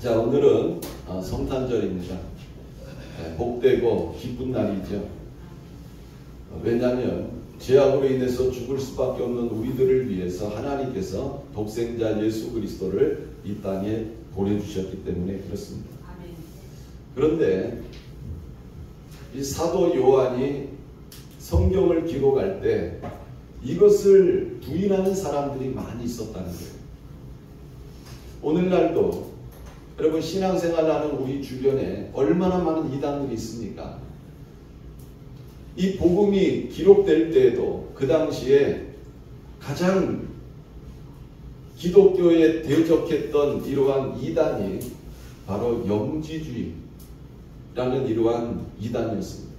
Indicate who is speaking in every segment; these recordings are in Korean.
Speaker 1: 자, 오늘은 성탄절입니다. 복되고 기쁜 날이죠. 왜냐하면 죄악으로 인해서 죽을 수밖에 없는 우리들을 위해서 하나님께서 독생자 예수 그리스도를 이 땅에 보내주셨기 때문에 그렇습니다. 그런데 이 사도 요한이 성경을 기록할 때 이것을 부인하는 사람들이 많이 있었다는 거예요. 오늘날도 여러분 신앙생활하는 우리 주변에 얼마나 많은 이단들이 있습니까? 이 복음이 기록될 때에도 그 당시에 가장 기독교에 대적했던 이러한 이단이 바로 영지주의라는 이러한 이단이었습니다.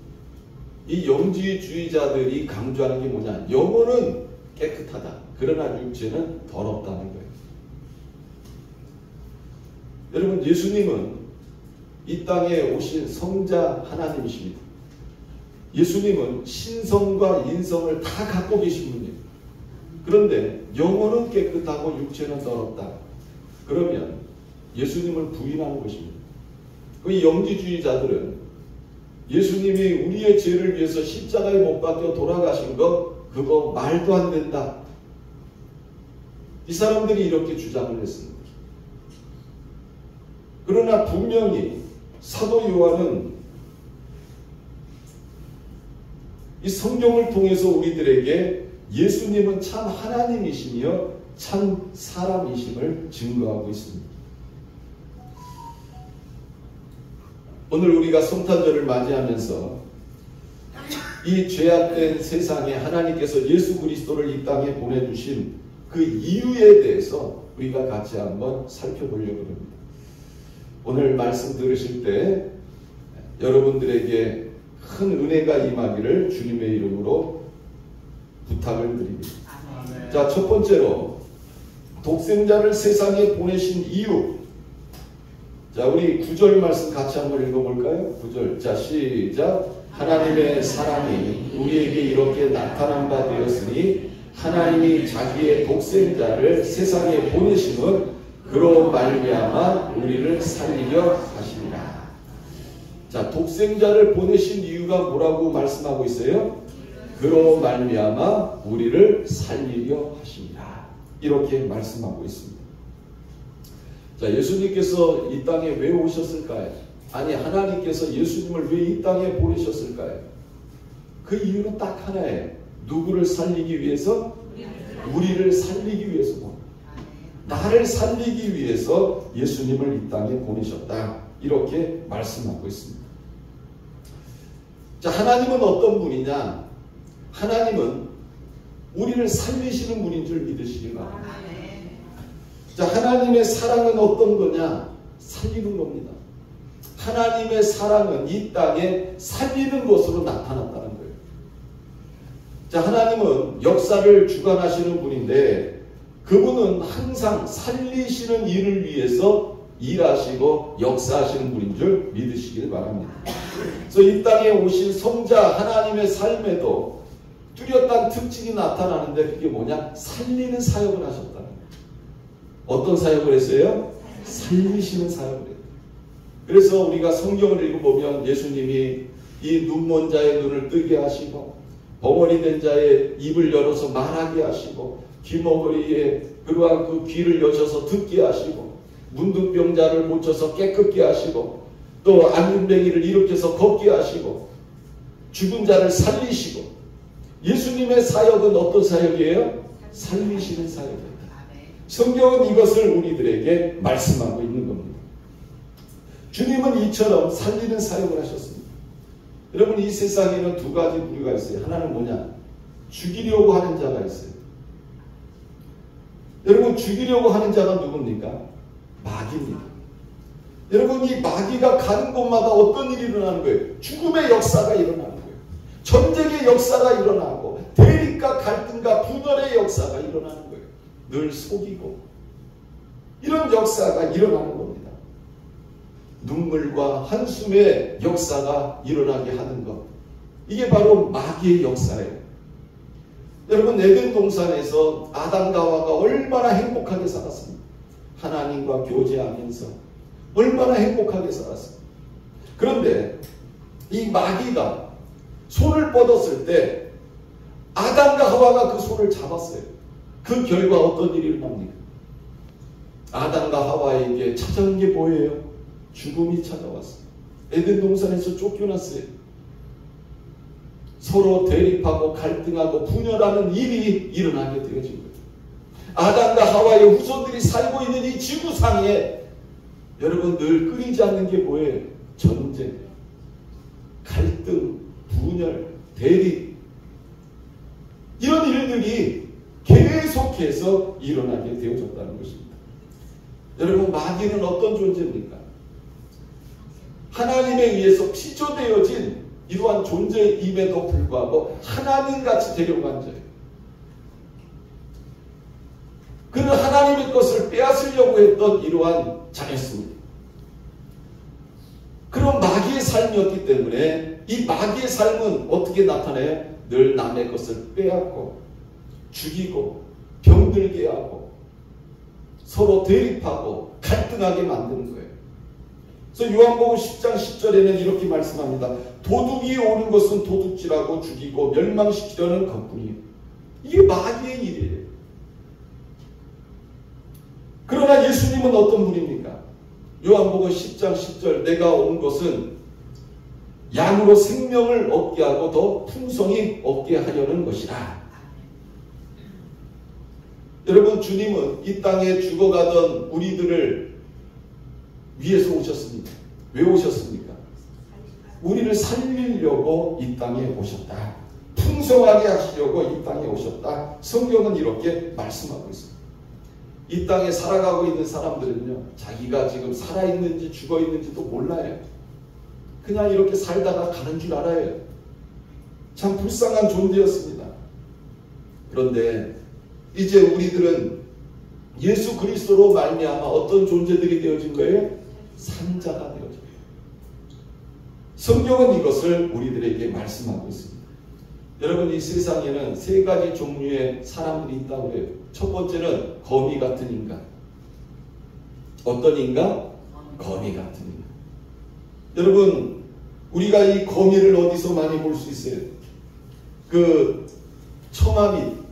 Speaker 1: 이 영지주의자들이 강조하는 게 뭐냐? 영혼은 깨끗하다. 그러나 육체는 더럽다는 거예요. 여러분, 예수님은 이 땅에 오신 성자 하나님이십니다. 예수님은 신성과 인성을 다 갖고 계신 분이에요. 그런데 영혼은 깨끗하고 육체는 더럽다. 그러면 예수님을 부인하는 것입니다. 그 영지주의자들은 예수님이 우리의 죄를 위해서 십자가에 못 박혀 돌아가신 것 그거 말도 안 된다. 이 사람들이 이렇게 주장을 했습니다. 그러나 분명히 사도 요한은 이 성경을 통해서 우리들에게 예수님은 참 하나님이시며 참 사람이심을 증거하고 있습니다. 오늘 우리가 성탄절을 맞이하면서 이 죄악된 세상에 하나님께서 예수 그리스도를 이 땅에 보내주신 그 이유에 대해서 우리가 같이 한번 살펴보려고 합니다. 오늘 말씀 들으실 때 여러분들에게 큰 은혜가 임하기를 주님의 이름으로 부탁을 드립니다. 자, 첫 번째로 독생자를 세상에 보내신 이유. 자, 우리 9절 말씀 같이 한번 읽어볼까요? 9절. 자, 시작. 하나님의 사랑이 우리에게 이렇게 나타난 바 되었으니 하나님이 자기의 독생자를 세상에 보내심은 그로 말미암아 우리를 살리려 하십니다. 자, 독생자를 보내신 이유가 뭐라고 말씀하고 있어요? 그로 말미암아 우리를 살리려 하십니다. 이렇게 말씀하고 있습니다. 자, 예수님께서 이 땅에 왜 오셨을까요? 아니, 하나님께서 예수님을 왜 이 땅에 보내셨을까요? 그 이유는 딱 하나예요. 누구를 살리기 위해서? 우리를 살리기 위해서. 나를 살리기 위해서 예수님을 이 땅에 보내셨다. 이렇게 말씀하고 있습니다. 자, 하나님은 어떤 분이냐? 하나님은 우리를 살리시는 분인 줄 믿으시기 바랍니다. 자, 하나님의 사랑은 어떤 거냐? 살리는 겁니다. 하나님의 사랑은 이 땅에 살리는 것으로 나타났다는 거예요. 자, 하나님은 역사를 주관하시는 분인데 그분은 항상 살리시는 일을 위해서 일하시고 역사하시는 분인 줄 믿으시길 바랍니다. 그래서 이 땅에 오신 성자 하나님의 삶에도 뚜렷한 특징이 나타나는데 그게 뭐냐? 살리는 사역을 하셨다는 거예요. 어떤 사역을 했어요? 살리시는 사역을 했어요. 그래서 우리가 성경을 읽어보면 예수님이 이 눈먼 자의 눈을 뜨게 하시고 벙어리 된 자의 입을 열어서 말하게 하시고 귀머거리에 그러한 그 귀를 여셔서 듣게 하시고 문둥병자를 고쳐서 깨끗게 하시고 또 안gun뱅이를 일으켜서 걷게 하시고 죽은 자를 살리시고 예수님의 사역은 어떤 사역이에요? 살리시는 사역입니다. 성경은 이것을 우리들에게 말씀하고 있는 겁니다. 주님은 이처럼 살리는 사역을 하셨습니다. 여러분, 이 세상에는 두 가지 부류가 있어요. 하나는 뭐냐? 죽이려고 하는 자가 있어요. 여러분, 죽이려고 하는 자가 누굽니까? 마귀입니다. 여러분, 이 마귀가 가는 곳마다 어떤 일이 일어나는 거예요? 죽음의 역사가 일어나는 거예요. 전쟁의 역사가 일어나고 대립과 갈등과 분열의 역사가 일어나는 거예요. 늘 속이고 이런 역사가 일어나는 겁니다. 눈물과 한숨의 역사가 일어나게 하는 것. 이게 바로 마귀의 역사예요. 여러분, 에덴 동산에서 아담과 하와가 얼마나 행복하게 살았습니다. 하나님과 교제하면서 얼마나 행복하게 살았어요. 그런데 이 마귀가 손을 뻗었을 때 아담과 하와가 그 손을 잡았어요. 그 결과 어떤 일이 일어납니까? 아담과 하와에게 찾아온 게 뭐예요? 죽음이 찾아왔어요. 에덴 동산에서 쫓겨났어요. 서로 대립하고 갈등하고 분열하는 일이 일어나게 되어진 거예요. 아담과 하와의 후손들이 살고 있는 이 지구상에 여러분 늘 끊이지 않는 게 뭐예요? 전쟁, 갈등, 분열, 대립, 이런 일들이 계속해서 일어나게 되어졌다는 것입니다. 여러분, 마귀는 어떤 존재입니까? 하나님에 의해서 피조되어진 이러한 존재임에도 불구하고 하나님같이 되려고 한 자예요. 그는 하나님의 것을 빼앗으려고 했던 이러한 자였습니다. 그런 마귀의 삶이었기 때문에 이 마귀의 삶은 어떻게 나타나요? 늘 남의 것을 빼앗고 죽이고 병들게 하고 서로 대립하고 갈등하게 만드는 거예요. 그래서 요한복음 10장 10절에는 이렇게 말씀합니다. 도둑이 오는 것은 도둑질하고 죽이고 멸망시키려는 것뿐이에요. 이게 마귀의 일이에요. 그러나 예수님은 어떤 분입니까? 요한복음 10장 10절 내가 온 것은 양으로 생명을 얻게 하고 더 풍성히 얻게 하려는 것이라. 여러분, 주님은 이 땅에 죽어가던 우리들을 위해서 오셨습니다. 왜 오셨습니까? 우리를 살리려고 이 땅에 오셨다. 풍성하게 하시려고 이 땅에 오셨다. 성경은 이렇게 말씀하고 있습니다. 이 땅에 살아가고 있는 사람들은요, 자기가 지금 살아있는지 죽어있는지도 몰라요. 그냥 이렇게 살다가 가는 줄 알아요. 참 불쌍한 존재였습니다. 그런데 이제 우리들은 예수 그리스도로 말미암아 어떤 존재들이 되어진 거예요? 산자가 되어진 거예요. 성경은 이것을 우리들에게 말씀하고 있습니다. 여러분, 이 세상에는 세 가지 종류의 사람들이 있다고 해요. 첫 번째는 거미 같은 인간. 어떤 인간? 거미 같은 인간. 여러분, 우리가 이 거미를 어디서 많이 볼 수 있어요? 그 처마밑,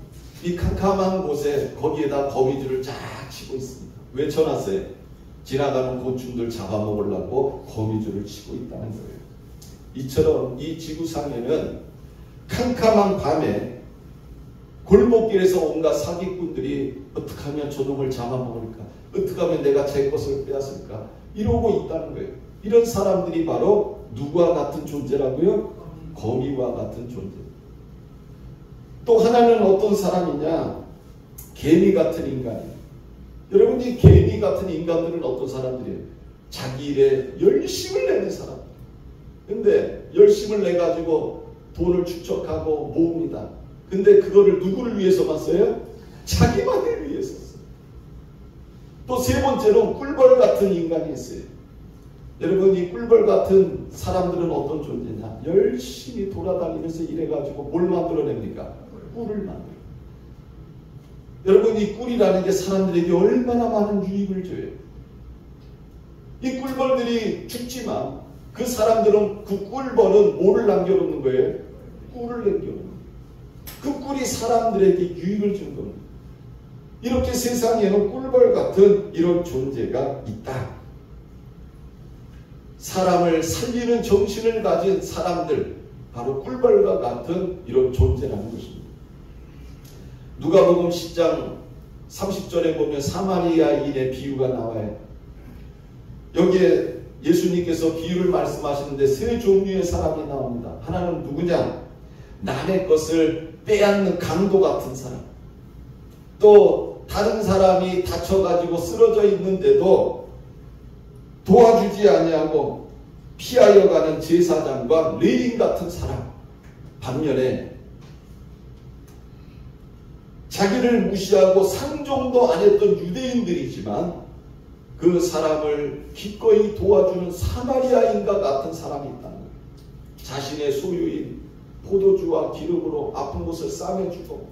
Speaker 1: 이 캄캄한 곳에 거기에다 거미줄을 쫙 치고 있습니다. 왜 쳐놨어요? 지나가는 곤충들 잡아먹으려고 거미줄을 치고 있다는 거예요. 이처럼 이 지구상에는 캄캄한 밤에 골목길에서 온갖 사기꾼들이 어떻게 하면 저놈을 잡아먹을까? 어떻게 하면 내가 제 것을 빼앗을까? 이러고 있다는 거예요. 이런 사람들이 바로 누구와 같은 존재라고요? 거미와 같은 존재. 또 하나는 어떤 사람이냐? 개미 같은 인간이에요. 여러분, 이 개미 같은 인간들은 어떤 사람들이에요? 자기 일에 열심을 내는 사람. 근데 열심을 내가지고 돈을 축적하고 모읍니다. 근데 그거를 누구를 위해서만 써요? 자기만을 위해서 써요. 또 세 번째로 꿀벌 같은 인간이 있어요. 여러분, 이 꿀벌 같은 사람들은 어떤 존재냐? 열심히 돌아다니면서 일해가지고 뭘 만들어냅니까? 꿀을 만들어요. 여러분, 이 꿀이라는 게 사람들에게 얼마나 많은 유익을 줘요. 이 꿀벌들이 죽지만 그 사람들은 그 꿀벌은 뭐를 남겨놓는 거예요? 꿀을 남겨놓는 거예요. 그 꿀이 사람들에게 유익을 준 겁니다. 이렇게 세상에는 꿀벌 같은 이런 존재가 있다. 사람을 살리는 정신을 가진 사람들, 바로 꿀벌과 같은 이런 존재라는 것입니다. 누가복음 10장 30절에 보면 사마리아인의 비유가 나와요. 여기에 예수님께서 비유를 말씀하시는데 세 종류의 사람이 나옵니다. 하나는 누구냐? 남의 것을 빼앗는 강도 같은 사람. 또 다른 사람이 다쳐가지고 쓰러져 있는데도 도와주지 아니하고 피하여 가는 제사장과 레인 같은 사람. 반면에 자기를 무시하고 상종도 안 했던 유대인들이지만 그 사람을 기꺼이 도와주는 사마리아인과 같은 사람이 있다는 거예요. 자신의 소유인 포도주와 기름으로 아픈 곳을 싸매주고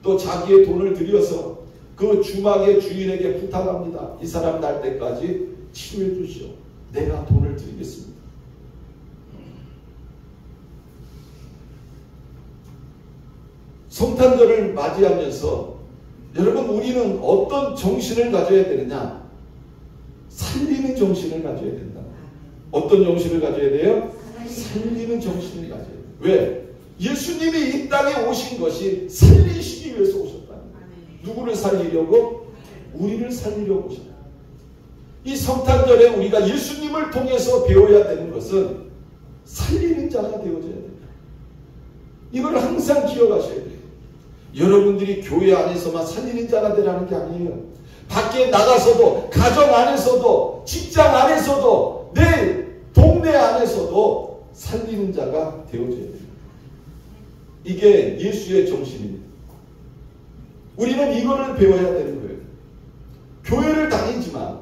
Speaker 1: 또 자기의 돈을 들여서 그 주막의 주인에게 부탁합니다. 이 사람 날 때까지 치료해 주시오. 내가 돈을 드리겠습니다. 성탄절을 맞이하면서 여러분, 우리는 어떤 정신을 가져야 되느냐? 살리는 정신을 가져야 된다. 어떤 정신을 가져야 돼요? 살리는 정신을 가져야 돼요. 왜? 예수님이 이 땅에 오신 것이 살리시기 위해서 오셨다. 누구를 살리려고? 우리를 살리려고 오셨다. 이 성탄절에 우리가 예수님을 통해서 배워야 되는 것은 살리는 자가 되어져야 된다. 이걸 항상 기억하셔야 돼요. 여러분들이 교회 안에서만 살리는 자가 되라는 게 아니에요. 밖에 나가서도, 가정 안에서도, 직장 안에서도, 내 동네 안에서도 살리는 자가 되어져야 돼요. 이게 예수의 정신입니다. 우리는 이거를 배워야 되는 거예요. 교회를 다니지만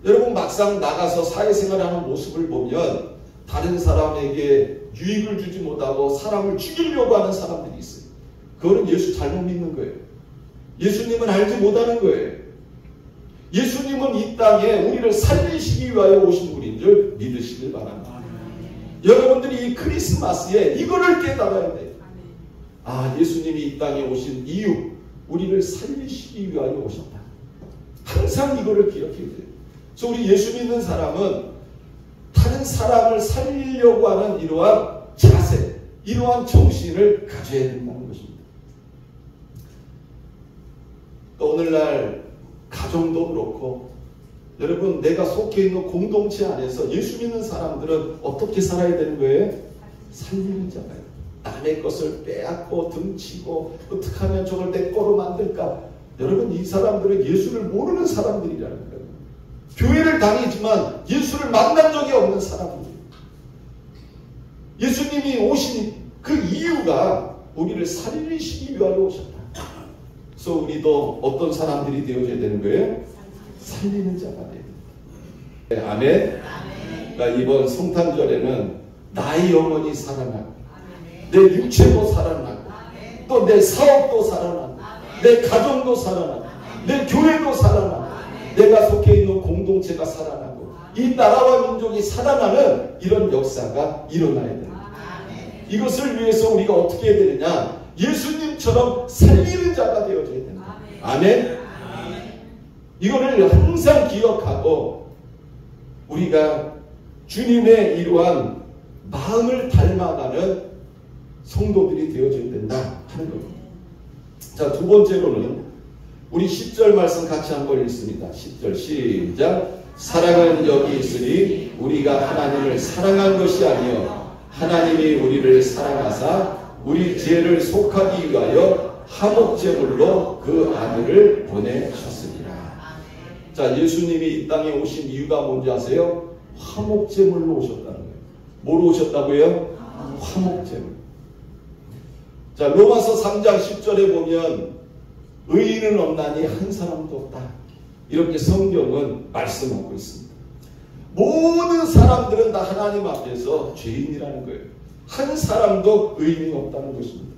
Speaker 1: 여러분, 막상 나가서 사회생활하는 모습을 보면 다른 사람에게 유익을 주지 못하고 사람을 죽이려고 하는 사람들이 있어요. 그거는 예수 잘못 믿는 거예요. 예수님은 알지 못하는 거예요. 예수님은 이 땅에 우리를 살리시기 위하여 오신 분인 줄 믿으시길 바랍니다. 여러분들이 이 크리스마스에 이거를 깨달아야 돼요. 예수님이 이 땅에 오신 이유, 우리를 살리시기 위하여 오셨다. 항상 이거를 기억해야 돼요. 그래서 우리 예수 믿는 사람은 다른 사람을 살리려고 하는 이러한 자세, 이러한 정신을 가져야 된다는 것입니다. 오늘날 가정도 그렇고, 여러분, 내가 속해 있는 공동체 안에서 예수 믿는 사람들은 어떻게 살아야 되는 거예요? 살리는 자가요. 남의 것을 빼앗고 등치고 어떻게 하면 저걸 내 거로 만들까? 여러분, 이 사람들은 예수를 모르는 사람들이라는 거예요. 교회를 다니지만 예수를 만난 적이 없는 사람들이에요. 예수님이 오신 그 이유가 우리를 살리시기 위하여 오셨다. 그래서 우리도 어떤 사람들이 되어줘야 되는 거예요? 살리는 자가 돼야 됩니다. 아멘. 그러니까 이번 성탄절에는 나의 영혼이 살아나고, 내 육체도 살아나고, 또 내 사업도 살아나고, 내 가정도 살아나고, 내 교회도 살아나고, 내가 속해 있는 공동체가 살아나고, 이 나라와 민족이 살아나는 이런 역사가 일어나야 됩니다. 이것을 위해서 우리가 어떻게 해야 되느냐? 예수님처럼 살리는 자가 되어줘야 됩니다. 아멘. 이거를 항상 기억하고 우리가 주님의 이러한 마음을 닮아가는 성도들이 되어줘야 된다 하는 겁니다. 자, 두 번째로는 우리 10절 말씀 같이 한번 읽습니다. 10절 시작. 사랑은 여기 있으니 우리가 하나님을 사랑한 것이 아니요 하나님이 우리를 사랑하사 우리 죄를 속하기 위하여 화목제물로 그 아들을 보내셨으리라. 자, 예수님이 이 땅에 오신 이유가 뭔지 아세요? 화목제물로 오셨다는 거예요. 뭐로 오셨다고요? 화목제물. 자, 로마서 3장 10절에 보면 의인은 없나니 한 사람도 없다. 이렇게 성경은 말씀하고 있습니다. 모든 사람들은 다 하나님 앞에서 죄인이라는 거예요. 한 사람도 의인이 없다는 것입니다.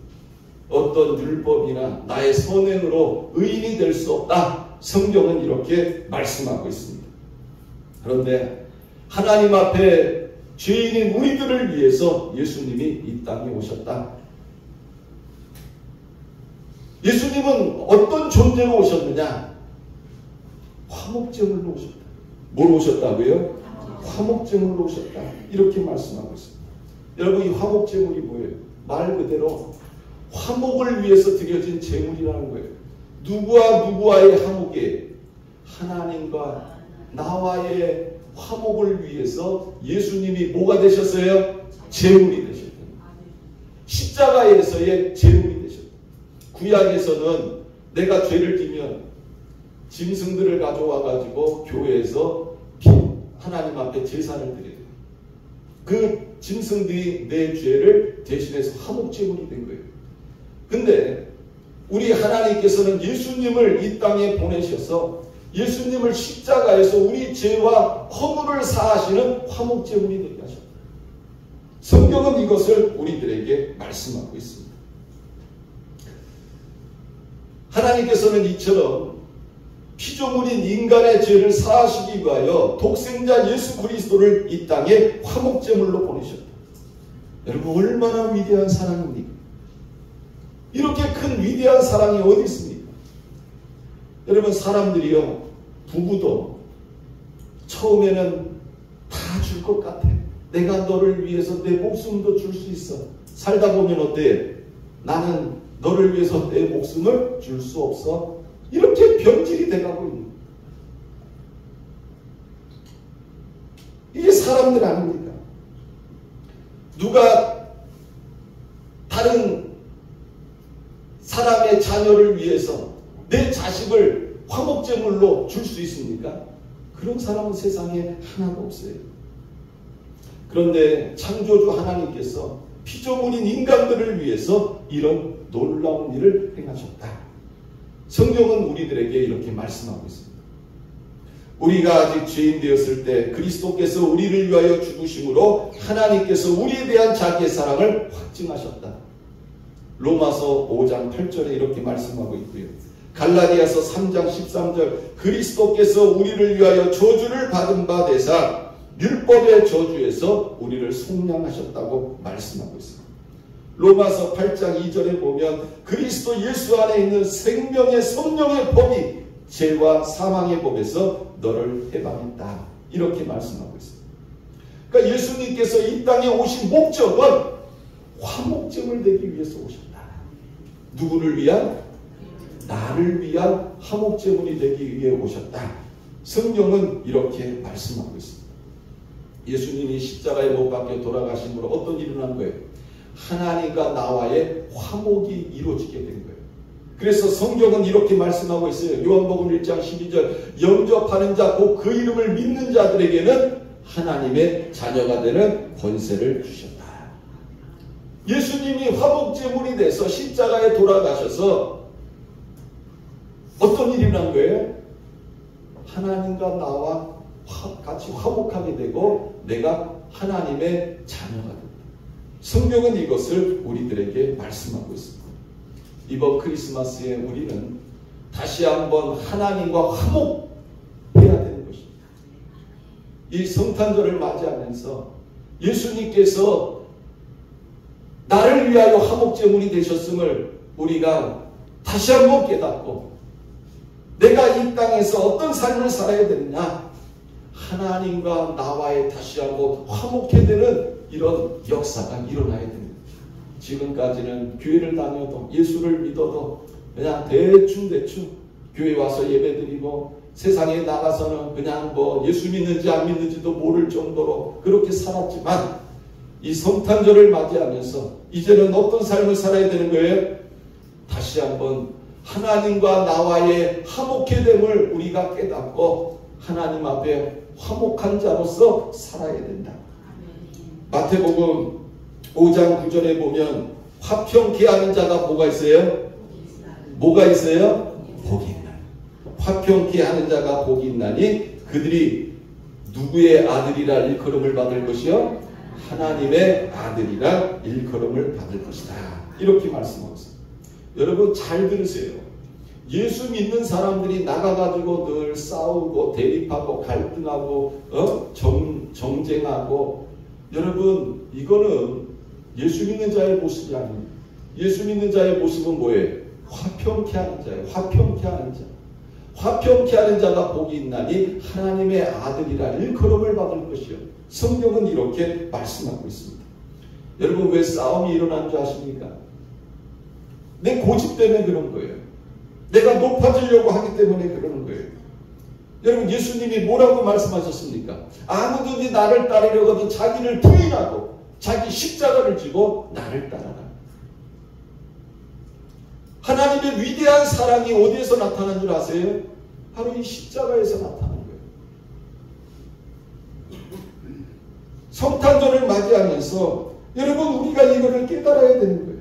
Speaker 1: 어떤 율법이나 나의 선행으로 의인이 될 수 없다. 성경은 이렇게 말씀하고 있습니다. 그런데 하나님 앞에 죄인인 우리들을 위해서 예수님이 이 땅에 오셨다. 예수님은 어떤 존재로 오셨느냐? 화목제물로 오셨다. 뭘 오셨다고요? 화목제물로 오셨다. 이렇게 말씀하고 있습니다. 여러분, 이 화목제물이 뭐예요? 말 그대로 화목을 위해서 드려진 제물이라는 거예요. 누구와 누구와의 화목이에요? 하나님과 나와의 화목을 위해서 예수님이 뭐가 되셨어요? 제물이 되셨다. 십자가에서의 제물이 되셨다. 구약에서는 내가 죄를 지면 짐승들을 가져와 가지고 교회에서 하나님 앞에 제사를 드려요. 그 짐승들이 내 죄를 대신해서 화목제물이 된 거예요. 근데 우리 하나님께서는 예수님을 이 땅에 보내셔서 예수님을 십자가에서 우리 죄와 허물을 사하시는 화목제물이 되게 하셨다. 성경은 이것을 우리들에게 말씀하고 있습니다. 하나님께서는 이처럼 피조물인 인간의 죄를 사하시기 위하여 독생자 예수 그리스도를 이 땅에 화목제물로 보내셨다. 여러분 얼마나 위대한 사랑입니까? 이렇게 큰 위대한 사랑이 어디 있습니까? 여러분 사람들이요 부부도 처음에는 다 줄 것 같아. 내가 너를 위해서 내 목숨도 줄 수 있어. 살다 보면 어때? 나는 너를 위해서 내 목숨을 줄 수 없어. 이렇게 변질이 돼가고 있는 거예요. 이게 사람들 아닙니까? 누가 다른 사람의 자녀를 위해서 내 자식을 화목제물로 줄 수 있습니까? 그런 사람은 세상에 하나도 없어요. 그런데 창조주 하나님께서 피조물인 인간들을 위해서 이런 놀라운 일을 행하셨다. 성경은 우리들에게 이렇게 말씀하고 있습니다. 우리가 아직 죄인 되었을 때 그리스도께서 우리를 위하여 죽으심으로 하나님께서 우리에 대한 자기의 사랑을 확증하셨다. 로마서 5장 8절에 이렇게 말씀하고 있고요. 갈라디아서 3장 13절 그리스도께서 우리를 위하여 저주를 받은 바 되사 율법의 저주에서 우리를 속량하셨다고 말씀하고 있습니다. 로마서 8장 2절에 보면 그리스도 예수 안에 있는 생명의 성령의 법이 죄와 사망의 법에서 너를 해방했다. 이렇게 말씀하고 있습니다. 그러니까 예수님께서 이 땅에 오신 목적은 화목제물 되기 위해서 오셨다. 누구를 위한? 나를 위한 화목제물이 되기 위해 오셨다. 성경은 이렇게 말씀하고 있습니다. 예수님이 십자가에 못 박혀 돌아가심으로 어떤 일이 난 거예요? 하나님과 나와의 화목이 이루어지게 된 거예요. 그래서 성경은 이렇게 말씀하고 있어요. 요한복음 1장 12절 영접하는 자 곧 그 이름을 믿는 자들에게는 하나님의 자녀가 되는 권세를 주셨다. 예수님이 화목제물이 돼서 십자가에 돌아가셔서 어떤 일이 난 거예요? 하나님과 나와 같이 화목하게 되고 내가 하나님의 자녀가 된다. 성경은 이것을 우리들에게 말씀하고 있습니다. 이번 크리스마스에 우리는 다시 한번 하나님과 화목해야 되는 것입니다. 이 성탄절을 맞이하면서 예수님께서 나를 위하여 화목제물이 되셨음을 우리가 다시 한번 깨닫고 내가 이 땅에서 어떤 삶을 살아야 되느냐, 하나님과 나와의 다시 한번 화목해 되는 이런 역사가 일어나야 됩니다. 지금까지는 교회를 다녀도 예수를 믿어도 그냥 대충 교회 와서 예배드리고 세상에 나가서는 그냥 뭐 예수 믿는지 안 믿는지도 모를 정도로 그렇게 살았지만 이 성탄절을 맞이하면서 이제는 어떤 삶을 살아야 되는 거예요? 다시 한번 하나님과 나와의 화목해 됨을 우리가 깨닫고 하나님 앞에 화목한 자로서 살아야 된다. 마태복음 5장 9절에 보면 화평케 하는 자가 뭐가 있어요? 뭐가 있어요? 복이 있나니. 화평케 하는 자가 복이 있나니 그들이 누구의 아들이라 일컬음을 받을 것이요? 하나님의 아들이라 일컬음을 받을 것이다. 이렇게 말씀하고 있습니다. 여러분 잘 들으세요. 예수 믿는 사람들이 나가가지고 늘 싸우고 대립하고 갈등하고 정쟁하고, 여러분 이거는 예수 믿는 자의 모습이 아닙니다. 예수 믿는 자의 모습은 뭐예요? 화평케 하는 자예요. 화평케 하는 자. 화평케 하는 자가 복이 있나니 하나님의 아들이라 일컬음을 받을 것이요. 성경은 이렇게 말씀하고 있습니다. 여러분 왜 싸움이 일어난 줄 아십니까? 내 고집 때문에 그런 거예요. 내가 높아지려고 하기 때문에 그러는 거예요. 여러분 예수님이 뭐라고 말씀하셨습니까? 아무든지 나를 따르려거든 자기를 부인하고 자기 십자가를 지고 나를 따라라. 하나님의 위대한 사랑이 어디에서 나타난 줄 아세요? 바로 이 십자가에서 나타난 거예요. 성탄절을 맞이하면서 여러분 우리가 이거를 깨달아야 되는 거예요.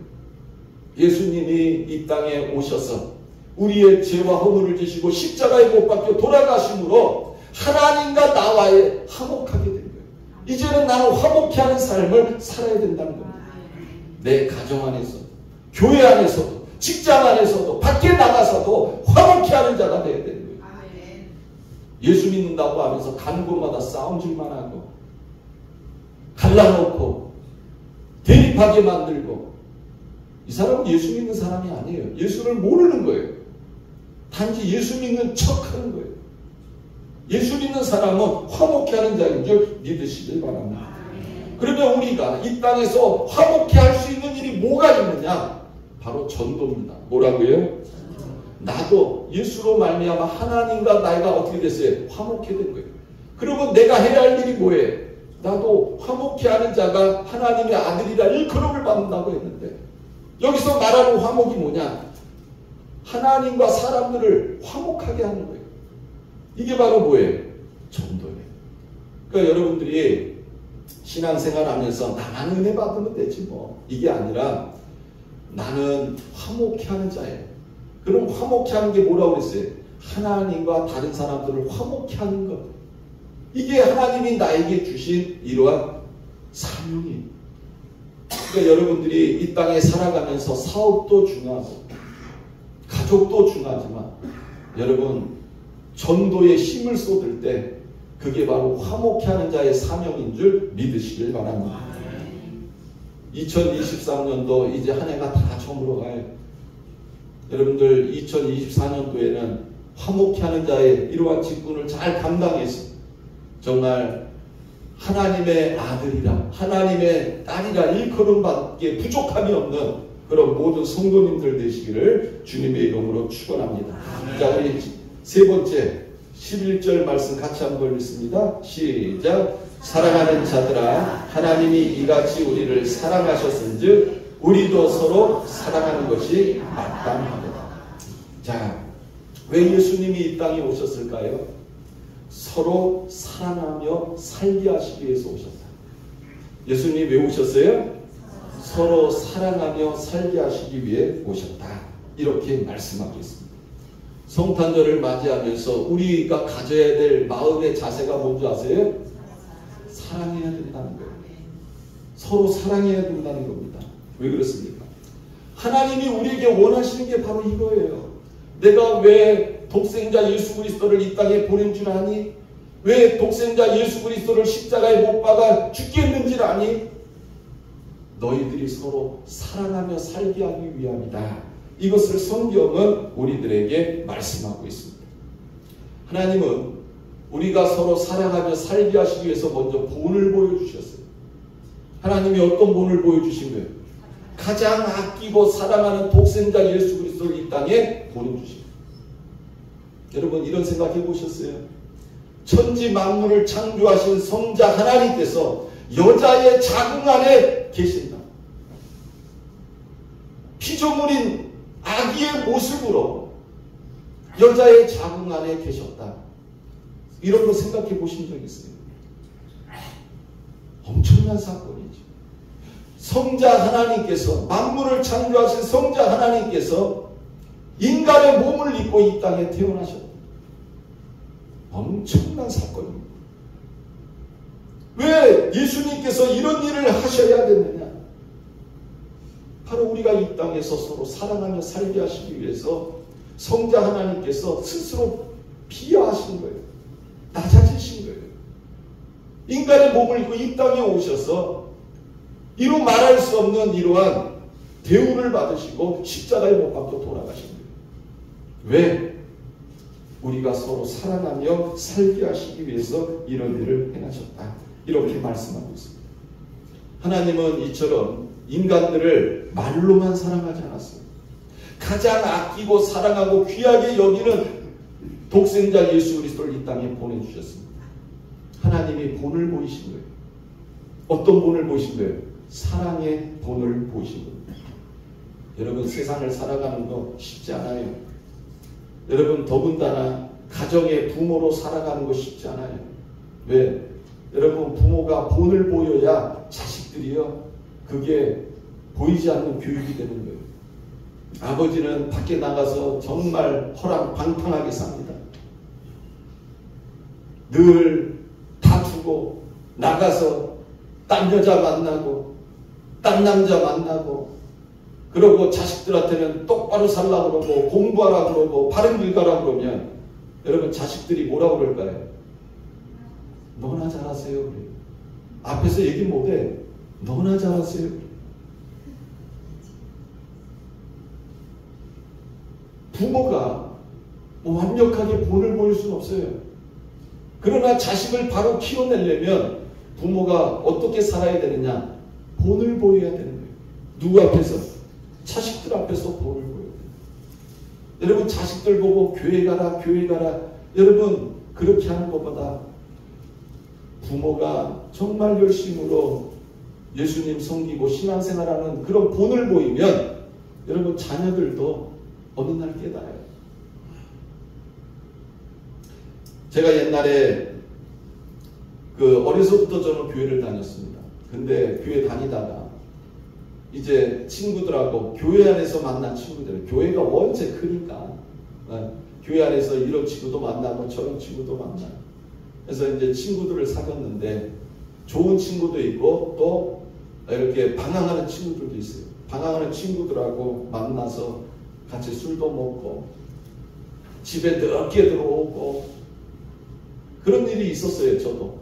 Speaker 1: 예수님이 이 땅에 오셔서 우리의 죄와 허물을 지시고 십자가에 못 박혀 돌아가심으로 하나님과 나와의 화목하게 된 거예요. 이제는 나는 화목해 하는 삶을 살아야 된다는 겁니다. 내 가정 안에서, 교회 안에서도, 직장 안에서도, 밖에 나가서도 화목해 하는 자가 되어야 되는 거예요. 예수 믿는다고 하면서 가는 곳마다 싸움질만 하고 갈라놓고 대립하게 만들고, 이 사람은 예수 믿는 사람이 아니에요. 예수를 모르는 거예요. 단지 예수 믿는 척하는 거예요. 예수 믿는 사람은 화목해 하는 자인 줄 믿으시길 바랍니다. 그러면 우리가 이 땅에서 화목해 할 수 있는 일이 뭐가 있느냐? 바로 전도입니다. 뭐라고요? 나도 예수로 말미암아 하나님과 나이가 어떻게 됐어요? 화목해 된 거예요. 그러면 내가 해야 할 일이 뭐예요? 나도 화목해 하는 자가 하나님의 아들이라 일컬음을 받는다고 했는데, 여기서 말하는 화목이 뭐냐? 하나님과 사람들을 화목하게 하는 거예요. 이게 바로 뭐예요? 전도예요. 그러니까 여러분들이 신앙생활 하면서 나만 은혜 받으면 되지 뭐, 이게 아니라 나는 화목해 하는 자예요. 그럼 화목해 하는 게 뭐라고 그랬어요? 하나님과 다른 사람들을 화목해 하는 것. 이게 하나님이 나에게 주신 이러한 사명이에요. 그러니까 여러분들이 이 땅에 살아가면서 사업도 중요하고 가족도 중요하지만, 여러분 전도에 힘을 쏟을 때 그게 바로 화목해 하는 자의 사명인 줄 믿으시길 바랍니다. 2023년도 이제 한 해가 다 저물어 가요. 여러분들 2024년도에는 화목해 하는 자의 이러한 직분을 잘 감당해서 정말 하나님의 아들이라 하나님의 딸이라 일컬음받기에 부족함이 없는 그런 모든 성도님들 되시기를 주님의 이름으로 축원합니다. 자, 우리 세 번째 11절 말씀 같이 한번 읽습니다. 시작. 사랑하는 자들아, 하나님이 이같이 우리를 사랑하셨은즉 우리도 서로 사랑하는 것이 마땅하다. 자, 왜 예수님이 이 땅에 오셨을까요? 서로 사랑하며 살게 하시기 위해서 오셨다. 예수님이 왜 오셨어요? 서로 사랑하며 살게 하시기 위해 오셨다. 이렇게 말씀하고 있습니다. 성탄절을 맞이하면서 우리가 가져야 될 마음의 자세가 뭔지 아세요? 사랑해야 된다는 거예요. 서로 사랑해야 된다는 겁니다. 왜 그렇습니까? 하나님이 우리에게 원하시는 게 바로 이거예요. 내가 왜 독생자 예수 그리스도를 이 땅에 보낸 줄 아니? 왜 독생자 예수 그리스도를 십자가에 못 박아 죽겠는지 아니? 너희들이 서로 사랑하며 살게 하기 위함이다. 이것을 성경은 우리들에게 말씀하고 있습니다. 하나님은 우리가 서로 사랑하며 살게 하시기 위해서 먼저 본을 보여주셨어요. 하나님이 어떤 본을 보여주신 거예요? 가장 아끼고 사랑하는 독생자 예수 그리스도를 이 땅에 보내주신 거예요. 여러분 이런 생각해 보셨어요? 천지 만물을 창조하신 성자 하나님께서 여자의 자궁 안에 계신다. 피조물인 아기의 모습으로 여자의 자궁 안에 계셨다. 이런 거 생각해 보신 적 있어요? 엄청난 사건이죠. 성자 하나님께서, 만물을 창조하신 성자 하나님께서 인간의 몸을 입고 이 땅에 태어나셨다. 엄청난 사건입니다. 왜 예수님께서 이런 일을 하셔야 됐느냐? 바로 우리가 이 땅에서 서로 사랑하며 살게 하시기 위해서 성자 하나님께서 스스로 비하하신 거예요. 낮아지신 거예요. 인간의 몸을 입고 이 땅에 오셔서 이루 말할 수 없는 이러한 대우를 받으시고 십자가에 못 박혀 돌아가신 거예요. 왜? 우리가 서로 사랑하며 살게 하시기 위해서 이런 일을 행하셨다. 이렇게 말씀하고 있습니다. 하나님은 이처럼 인간들을 말로만 사랑하지 않았어요. 가장 아끼고 사랑하고 귀하게 여기는 독생자 예수 그리스도를 이 땅에 보내주셨습니다. 하나님이 본을 보이신 거예요. 어떤 본을 보이신 거예요? 사랑의 본을 보이신 겁니다. 여러분 세상을 살아가는 거 쉽지 않아요. 여러분 더군다나 가정의 부모로 살아가는 거 쉽지 않아요. 왜? 여러분 부모가 본을 보여야 자식들이요 그게 보이지 않는 교육이 되는 거예요. 아버지는 밖에 나가서 정말 호랑방탕하게 삽니다. 늘 다투고 나가서 딴 여자 만나고 딴 남자 만나고 그러고 자식들한테는 똑바로 살라고 그러고 공부하라 그러고 바른 길 가라 그러면 여러분 자식들이 뭐라고 그럴까요? 너나 잘하세요. 그래요. 앞에서 얘기 못해. 너나 잘하세요. 부모가 완벽하게 본을 보일 수는 없어요. 그러나 자식을 바로 키워내려면 부모가 어떻게 살아야 되느냐? 본을 보여야 되는 거예요. 누구 앞에서? 자식들 앞에서 본을 보여야 돼요. 여러분 자식들 보고 교회 가라 교회 가라. 여러분 그렇게 하는 것보다 부모가 정말 열심으로 예수님 섬기고 신앙생활하는 그런 본을 보이면 여러분 자녀들도 어느 날 깨달아요. 제가 옛날에 어려서부터 저는 교회를 다녔습니다. 근데 교회 다니다가 이제 친구들하고 교회 안에서 만난 친구들, 교회가 원체 크니까 교회 안에서 이런 친구도 만나고 저런 친구도 만나고 그래서 이제 친구들을 사귀었는데 좋은 친구도 있고 또 이렇게 방황하는 친구들도 있어요. 방황하는 친구들하고 만나서 같이 술도 먹고 집에 늦게 들어오고 그런 일이 있었어요. 저도.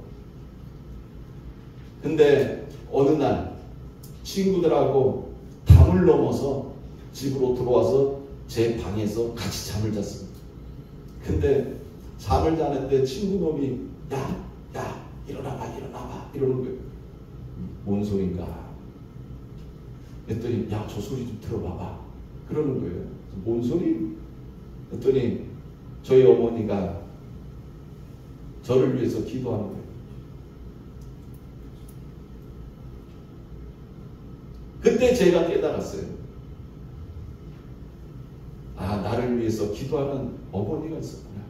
Speaker 1: 근데 어느 날 친구들하고 담을 넘어서 집으로 들어와서 제 방에서 같이 잠을 잤습니다. 근데 잠을 자는데 친구놈이 야 일어나봐 이러는 거예요. 뭔 소린가 했더니 야 저 소리 좀 들어봐봐 그러는 거예요. 뭔 소리? 했더니 저희 어머니가 저를 위해서 기도하는 거예요. 그때 제가 깨달았어요. 아, 나를 위해서 기도하는 어머니가 있었구나.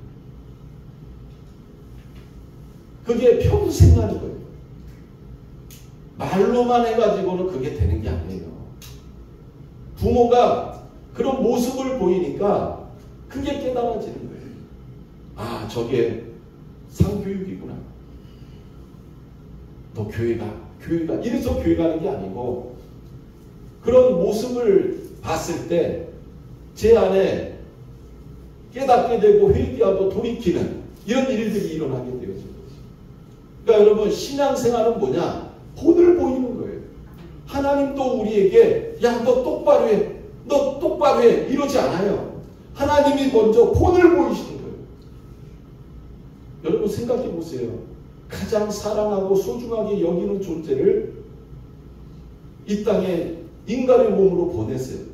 Speaker 1: 그게 평생 하는 거예요. 말로만 해가지고는 그게 되는 게 아니에요. 부모가 그런 모습을 보이니까 그게 깨달아지는 거예요. 아, 저게 상교육이구나. 너 교회가 이래서 교회 가는 게 아니고 그런 모습을 봤을 때 제 안에 깨닫게 되고 회개하고 돌이키는 이런 일들이 일어나게 되어진 거죠. 그러니까 여러분 신앙생활은 뭐냐? 본을 보이는 거예요. 하나님도 우리에게 야 너 똑바로 해. 너 똑바로 해. 이러지 않아요. 하나님이 먼저 본을 보이시는 거예요. 여러분 생각해 보세요. 가장 사랑하고 소중하게 여기는 존재를 이 땅에 인간의 몸으로 보냈어요.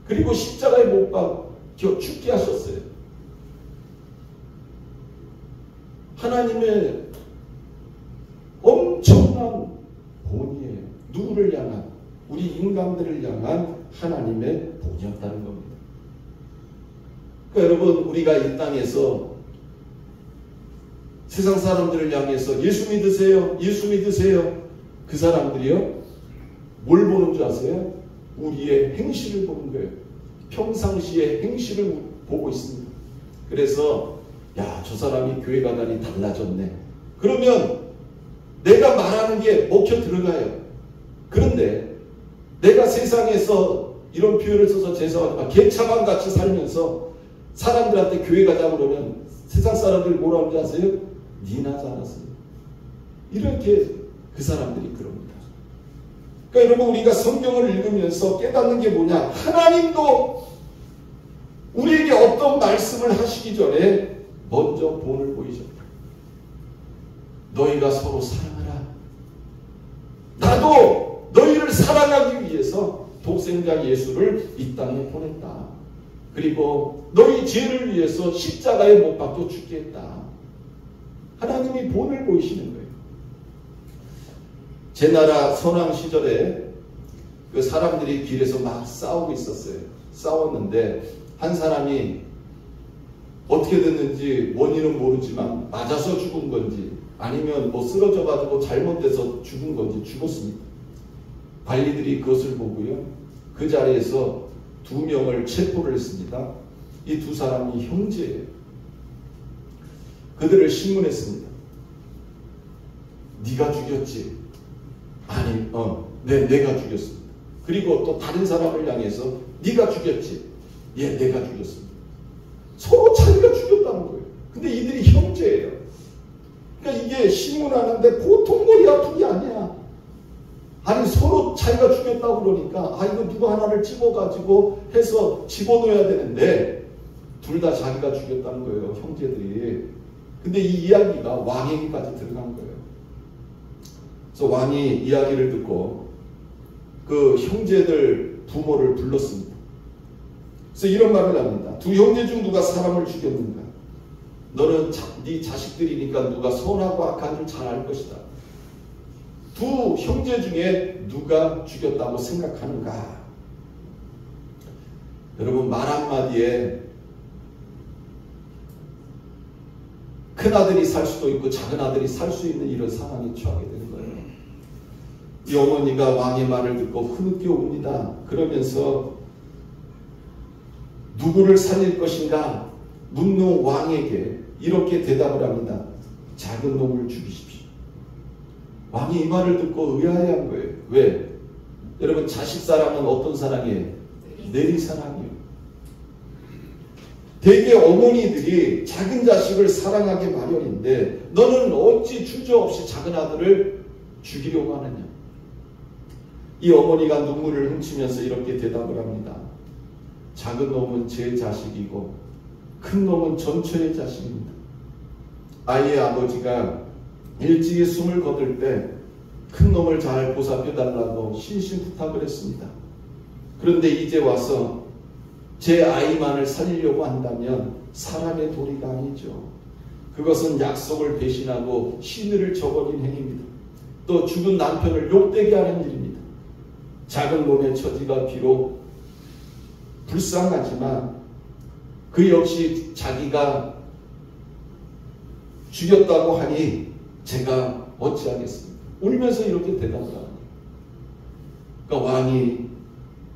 Speaker 1: 그리고 십자가에 못 박혀 죽게 하셨어요. 하나님의 엄청난 본이에요. 누구를 향한? 우리 인간들을 향한 하나님의 본이었다는 겁니다. 그러니까 여러분 우리가 이 땅에서 세상 사람들을 향해서 예수 믿으세요. 예수 믿으세요. 그 사람들이요. 뭘 보는 줄 아세요? 우리의 행실을 보는 거예요. 평상시의 행실을 보고 있습니다. 그래서 야, 저 사람이 교회 가다니 달라졌네. 그러면 내가 말하는 게 먹혀 들어가요. 그런데 내가 세상에서 이런 표현을 써서 죄송하지만 개차반같이 살면서 사람들한테 교회 가자 그러면 세상 사람들이 뭐라 하는지 아세요? 니나 잘하세요. 이렇게 그 사람들이 그럽니다. 그러니까 여러분 우리가 성경을 읽으면서 깨닫는 게 뭐냐? 하나님도 우리에게 어떤 말씀을 하시기 전에 먼저 본을 보이셨다. 너희가 서로 사랑하라. 나도 너희를 사랑하기 위해서 독생자 예수를 이 땅에 보냈다. 그리고 너희 죄를 위해서 십자가에 못 박혀 죽게 했다. 하나님이 본을 보이시는 거예요. 제 나라 선왕 시절에 그 사람들이 길에서 막 싸우고 있었어요. 싸웠는데 한 사람이 어떻게 됐는지 원인은 모르지만 맞아서 죽은 건지 아니면 뭐 쓰러져 가지고 잘못돼서 죽은 건지 죽었습니다. 관리들이 그것을 보고요. 그 자리에서 2명을 체포를 했습니다. 이 2 사람이 형제예요. 그들을 신문했습니다. 네가 죽였지? 아니, 내가 죽였습니다. 그리고 또 다른 사람을 향해서 네가 죽였지? 예, 내가 죽였습니다. 서로 자기가 죽였다는 거예요. 하는데 보통 머리 아픈 게 아니야. 아니 서로 자기가 죽였다고 그러니까 이거 누구 하나를 집어가지고 해서 집어넣어야 되는데 둘 다 자기가 죽였다는 거예요. 형제들이. 근데 이 이야기가 왕에게까지 들어간 거예요. 그래서 왕이 이야기를 듣고 그 형제들 부모를 불렀습니다. 그래서 이런 말을 합니다. 두 형제 중 누가 사람을 죽였는가? 너는 네 자식들이니까 누가 선하고 악한 줄 잘 알 것이다. 두 형제 중에 누가 죽였다고 생각하는가? 여러분 말 한마디에 큰아들이 살 수도 있고 작은아들이 살 수 있는 이런 상황에 처하게 되는 거예요. 이 어머니가 왕의 말을 듣고 흐느껴 옵니다. 그러면서 누구를 살릴 것인가 묻는 왕에게 이렇게 대답을 합니다. 작은 놈을 죽이십시오. 왕이 이 말을 듣고 의아해한 거예요. 왜? 여러분 자식 사랑은 어떤 사랑이에요? 내리 사랑이에요. 대개 어머니들이 작은 자식을 사랑하기 마련인데 너는 어찌 주저없이 작은 아들을 죽이려고 하느냐. 이 어머니가 눈물을 훔치면서 이렇게 대답을 합니다. 작은 놈은 제 자식이고 큰 놈은 전처의 자식입니다. 아이의 아버지가 일찍이 숨을 거둘 때 큰 놈을 잘 보살펴달라고 신신 부탁을 했습니다. 그런데 이제 와서 제 아이만을 살리려고 한다면 사람의 도리가 아니죠. 그것은 약속을 배신하고 신의를 저버린 행위입니다. 또 죽은 남편을 욕되게 하는 일입니다. 작은 놈의 처지가 비록 불쌍하지만 그 역시 자기가 죽였다고 하니 제가 어찌하겠습니까? 울면서 이렇게 대답을 합니다. 그러니까 왕이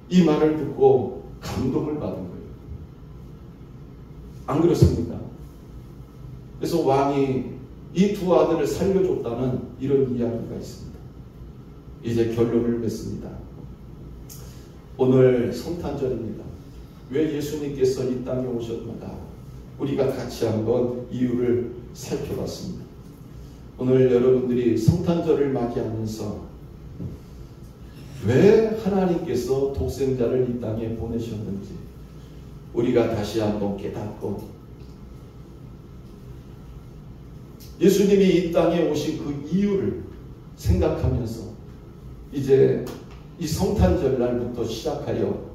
Speaker 1: 이 말을 듣고 감동을 받은 거예요. 안 그렇습니까? 그래서 왕이 이 두 아들을 살려줬다는 이런 이야기가 있습니다. 이제 결론을 맺습니다. 오늘 성탄절입니다. 왜 예수님께서 이 땅에 오셨는가? 우리가 같이 한번 이유를 살펴봤습니다. 오늘 여러분들이 성탄절을 맞이하면서 왜 하나님께서 독생자를 이 땅에 보내셨는지 우리가 다시 한번 깨닫고 예수님이 이 땅에 오신 그 이유를 생각하면서 이제 이 성탄절 날부터 시작하여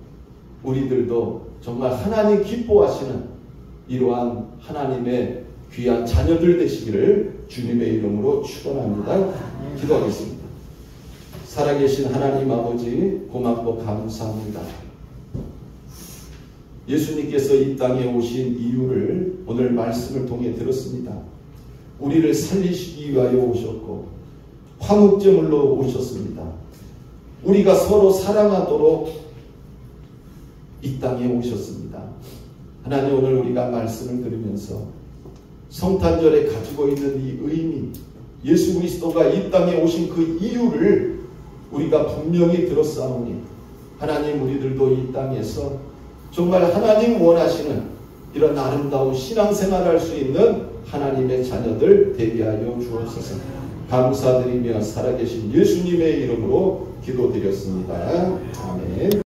Speaker 1: 우리들도 정말 하나님 기뻐하시는 이러한 하나님의 귀한 자녀들 되시기를 주님의 이름으로 축원합니다. 기도하겠습니다. 살아계신 하나님 아버지 고맙고 감사합니다. 예수님께서 이 땅에 오신 이유를 오늘 말씀을 통해 들었습니다. 우리를 살리시기 위하여 오셨고 화목제물로 오셨습니다. 우리가 서로 사랑하도록 이 땅에 오셨습니다. 하나님 오늘 우리가 말씀을 들으면서 성탄절에 가지고 있는 이 의미, 예수 그리스도가 이 땅에 오신 그 이유를 우리가 분명히 들었사오니 하나님 우리들도 이 땅에서 정말 하나님 원하시는 이런 아름다운 신앙생활을 할 수 있는 하나님의 자녀들 되게 하여 주옵소서. 감사드리며 살아계신 예수님의 이름으로 기도드렸습니다. 아멘.